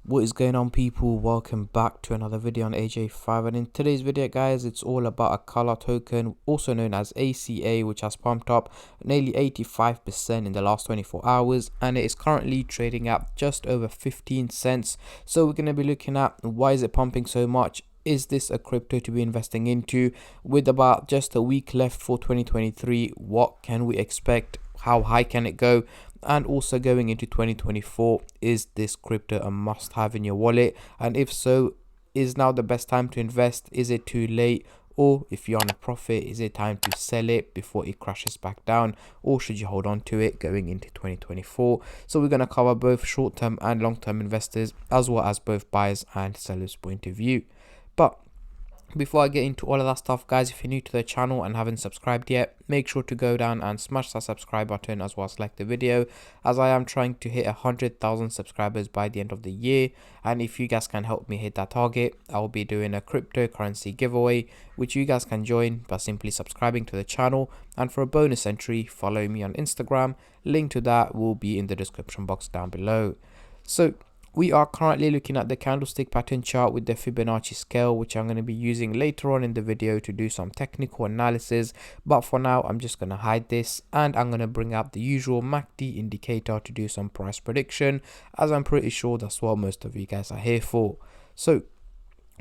What is going on, people? Welcome back to another video on AJ5, and in today's video guys, it's all about Acala token, also known as ACA, which has pumped up nearly 85% in the last 24 hours, and it is currently trading at just over 15 cents. So we're going to be looking at why is it pumping so much. Is this a crypto to be investing into? With about just a week left for 2023, what can we expect? How high can it go? And also going into 2024, is this crypto a must have in your wallet? And if so, is now the best time to invest? Is it too late? Or if you're on a profit, is it time to sell it before it crashes back down? Or should you hold on to it going into 2024? So we're going to cover both short-term and long-term investors, as well as both buyers and sellers point of view. But before I get into all of that stuff, guys, if you're new to the channel and haven't subscribed yet, make sure to go down and smash that subscribe button, as well as like the video, as I am trying to hit 100,000 subscribers by the end of the year. And if you guys can help me hit that target, I'll be doing a cryptocurrency giveaway, which you guys can join by simply subscribing to the channel. And for a bonus entry, follow me on Instagram. Link to that will be in the description box down below. So we are currently looking at the candlestick pattern chart with the Fibonacci scale, which I'm going to be using later on in the video to do some technical analysis. But for now, I'm just going to hide this, and I'm going to bring up the usual MACD indicator to do some price prediction, as I'm pretty sure that's what most of you guys are here for. So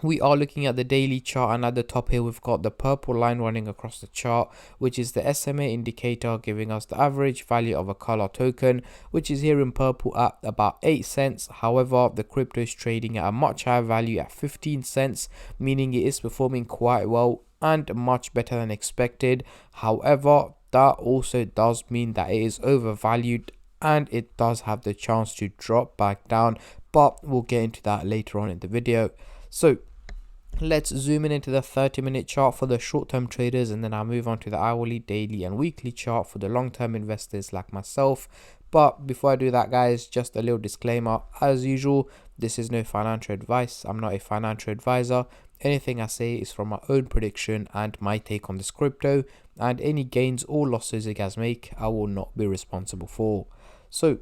we are looking at the daily chart, and at the top here we've got the purple line running across the chart, which is the SMA indicator, giving us the average value of Acala token, which is here in purple at about 8 cents. However, the crypto is trading at a much higher value at 15 cents, meaning it is performing quite well and much better than expected. However, that also does mean that it is overvalued and it does have the chance to drop back down, but we'll get into that later on in the video. So let's zoom in into the 30-minute chart for the short-term traders, and then I'll move on to the hourly, daily and weekly chart for the long-term investors like myself. But before I do that, guys, just a little disclaimer. As usual, this is no financial advice. I'm not a financial advisor. Anything I say is from my own prediction and my take on this crypto, and any gains or losses you guys make, I will not be responsible for. So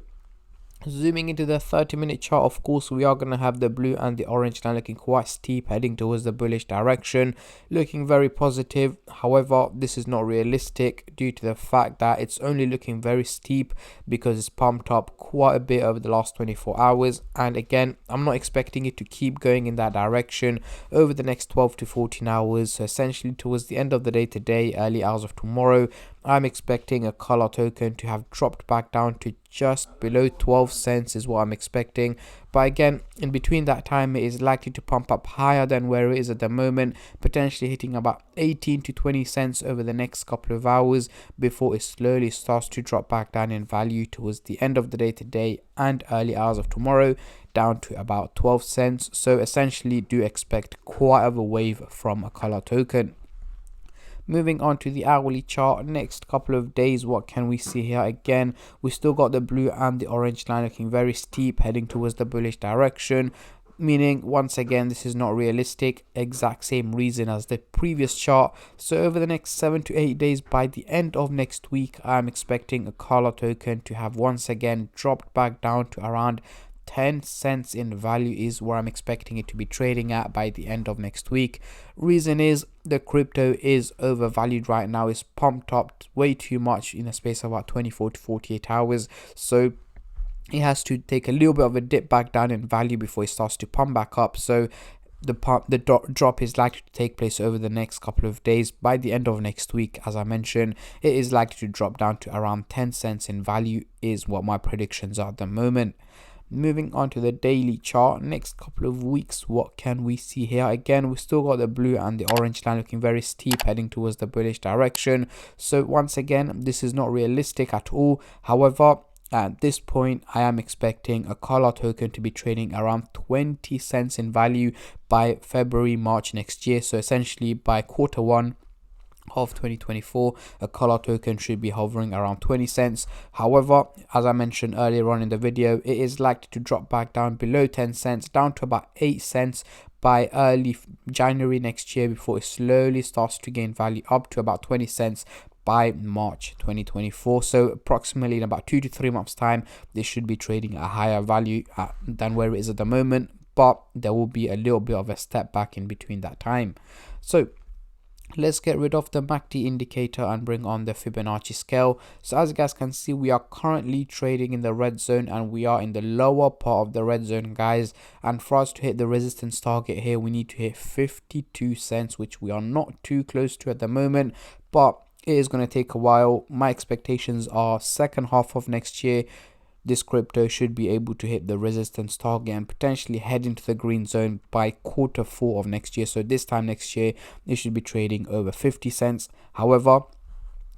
zooming into the 30-minute chart, of course, we are going to have the blue and the orange line looking quite steep, heading towards the bullish direction, looking very positive. However, this is not realistic due to the fact that it's only looking very steep because it's pumped up quite a bit over the last 24 hours. And again, I'm not expecting it to keep going in that direction over the next 12 to 14 hours. So essentially towards the end of the day today, early hours of tomorrow, I'm expecting Acala token to have dropped back down to just below 12 cents is what I'm expecting. But again, in between that time, it is likely to pump up higher than where it is at the moment, potentially hitting about 18 to 20 cents over the next couple of hours before it slowly starts to drop back down in value towards the end of the day today and early hours of tomorrow, down to about 12 cents. So essentially do expect quite of a wave from Acala token. Moving on to the hourly chart, next couple of days, what can we see here? Again, we still got the blue and the orange line looking very steep, heading towards the bullish direction, meaning once again this is not realistic. Exact same reason as the previous chart. So over the next 7 to 8 days, by the end of next week, I'm expecting Acala token to have once again dropped back down to around 10 cents in value is where I'm expecting it to be trading at by the end of next week. Reason is the crypto is overvalued right now. It's pumped up way too much in a space of about 24 to 48 hours. So it has to take a little bit of a dip back down in value before it starts to pump back up. So the drop is likely to take place over the next couple of days. By the end of next week, as I mentioned, it is likely to drop down to around 10 cents in value is what my predictions are at the moment. Moving on to the daily chart, next couple of weeks, what can we see here? Again, we still got the blue and the orange line looking very steep, heading towards the bullish direction. So once again, this is not realistic at all. However, at this point, I am expecting Acala token to be trading around 20 cents in value by February, March next year. So essentially by Q1 of 2024, Acala token should be hovering around 20 cents. However, as I mentioned earlier on in the video, it is likely to drop back down below 10 cents, down to about 8 cents by early January next year before it slowly starts to gain value up to about 20 cents by March 2024. So approximately in about 2 to 3 months time, this should be trading at a higher value than where it is at the moment, but there will be a little bit of a step back in between that time. So let's get rid of the MACD indicator and bring on the Fibonacci scale. So as you guys can see, we are currently trading in the red zone, and we are in the lower part of the red zone, guys. And for us to hit the resistance target here, we need to hit 52 cents, which we are not too close to at the moment, but it is going to take a while. My expectations are second half of next year, this crypto should be able to hit the resistance target and potentially head into the green zone by Q4 of next year. So this time next year, it should be trading over 50 cents. However,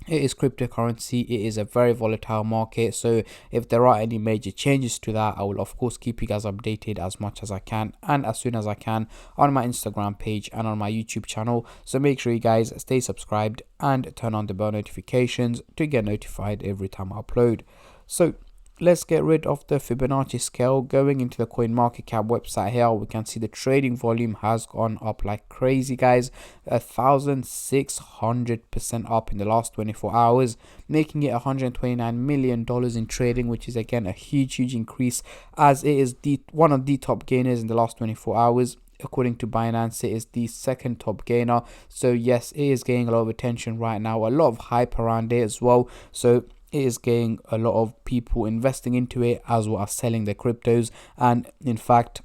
it is cryptocurrency, it is a very volatile market, so if there are any major changes to that, I will of course keep you guys updated as much as I can and as soon as I can on my Instagram page and on my YouTube channel. So make sure you guys stay subscribed and turn on the bell notifications to get notified every time I upload. So let's get rid of the Fibonacci scale. Going into the CoinMarketCap website here, we can see the trading volume has gone up like crazy, guys. 1,600% up in the last 24 hours, making it $129 million in trading, which is again a huge increase, as it is one of the top gainers in the last 24 hours. According to Binance, it is the second top gainer. So yes, it is getting a lot of attention right now, a lot of hype around it as well. So it is getting a lot of people investing into it as well as selling their cryptos, and in fact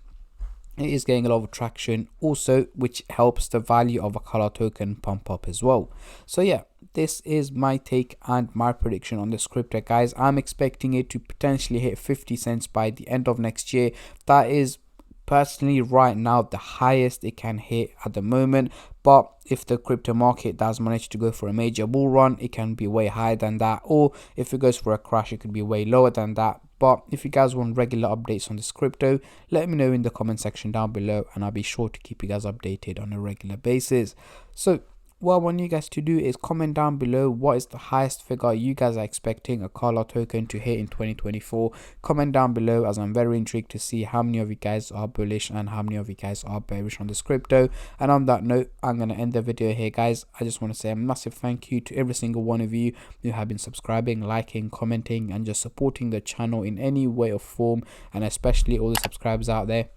it is getting a lot of traction also, which helps the value of Acala token pump up as well. So yeah, this is my take and my prediction on this crypto, guys. I'm expecting it to potentially hit 50 cents by the end of next year. That is personally right now the highest it can hit at the moment, but if the crypto market does manage to go for a major bull run, it can be way higher than that, or if it goes for a crash, it could be way lower than that. But if you guys want regular updates on this crypto, let me know in the comment section down below, and I'll be sure to keep you guys updated on a regular basis. So what I want you guys to do is comment down below what is the highest figure you guys are expecting Acala token to hit in 2024. Comment down below, as I'm very intrigued to see how many of you guys are bullish and how many of you guys are bearish on this crypto. And on that note, I'm going to end the video here, guys. I just want to say a massive thank you to every single one of you who have been subscribing, liking, commenting, and just supporting the channel in any way or form, and especially all the subscribers out there.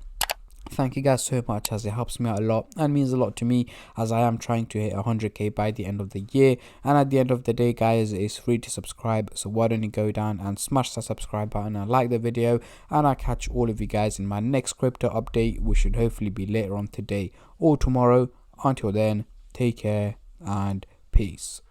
Thank you guys so much, as it helps me out a lot and means a lot to me, as I am trying to hit 100k by the end of the year. And at the end of the day, guys, it's free to subscribe, so why don't you go down and smash that subscribe button and like the video, and I'll catch all of you guys in my next crypto update, which should hopefully be later on today or tomorrow. Until then, take care and peace.